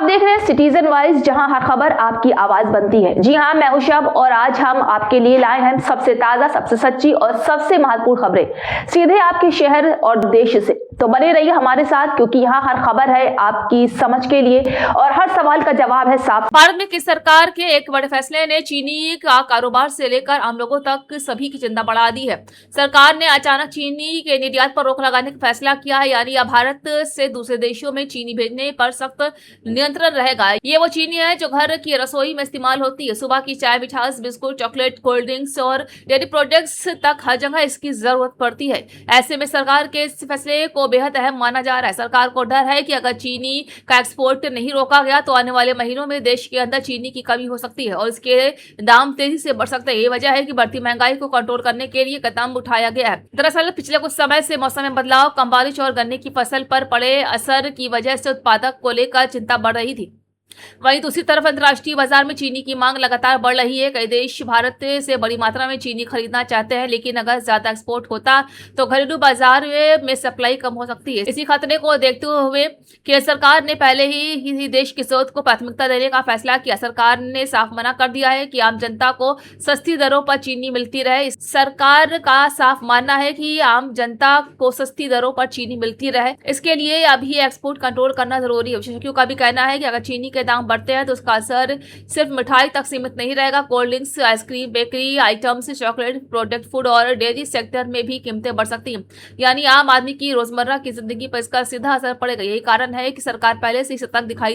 आप देख रहे हैं सिटीजन वाइज, जहां हर खबर आपकी आवाज बनती है। जी हां, मैं हूं शब और आज हम आपके लिए लाए हैं सबसे ताजा, सबसे सच्ची और सबसे महत्वपूर्ण खबरें सीधे आपके शहर और देश से। तो बने रहिए हमारे साथ, क्योंकि यहाँ हर खबर है आपकी समझ के लिए और हर सवाल का जवाब है साफ। भारत में किस सरकार के एक बड़े फैसले ने चीनी का कारोबार से लेकर आम लोगों तक सभी की चिंता बढ़ा दी है। सरकार ने अचानक चीनी के निर्यात पर रोक लगाने का फैसला किया है, यानी अब भारत से दूसरे देशों में चीनी भेजने पर सख्त नियंत्रण रहेगा। ये वो चीनी है जो घर की रसोई में इस्तेमाल होती है। सुबह की चाय, मिठास, बिस्कुट, चॉकलेट, कोल्ड ड्रिंक्स और डेयरी प्रोडक्ट्स तक हर जगह इसकी जरूरत पड़ती है। ऐसे में सरकार के इस फैसले को बेहद अहम माना जा रहा है। सरकार को डर है कि अगर चीनी का एक्सपोर्ट नहीं रोका गया तो आने वाले महीनों में देश के अंदर चीनी की कमी हो सकती है और इसके दाम तेजी से बढ़ सकते हैं। ये वजह है कि बढ़ती महंगाई को कंट्रोल करने के लिए कदम उठाया गया है। दरअसल पिछले कुछ समय से मौसम में बदलाव, कम बारिश और गन्ने की फसल पर पड़े असर की वजह से उत्पादक को लेकर चिंता बढ़ रही थी। वहीं दूसरी तरफ अंतर्राष्ट्रीय बाजार में चीनी की मांग लगातार बढ़ रही है। कई देश भारत से बड़ी मात्रा में चीनी खरीदना चाहते हैं, लेकिन अगर ज्यादा एक्सपोर्ट होता तो घरेलू बाजार में सप्लाई कम हो सकती है। इसी खतरे को देखते हुए केंद्र सरकार ने पहले ही देश की जरूरत को प्राथमिकता देने का फैसला किया। सरकार ने साफ मना कर दिया है कि आम जनता को सस्ती दरों पर चीनी मिलती रहे। सरकार का साफ मानना है कि आम जनता को सस्ती दरों पर चीनी मिलती रहे, इसके लिए अभी एक्सपोर्ट कंट्रोल करना जरूरी है। विशेषज्ञों का भी कहना है कि अगर चीनी के दाम बढ़ते हैं तो उसका असर सिर्फ मिठाई तक सीमित नहीं रहेगा। Cold drinks, ice cream, bakery items, chocolate product, food और डेयरी सेक्टर में भी कीमतें बढ़ सकती हैं, यानी आम आदमी की रोजमर्रा की जिंदगी पर इसका सीधा असर पड़ेगा। यही कारण है कि सरकार पहले से ही सतर्क दिखाई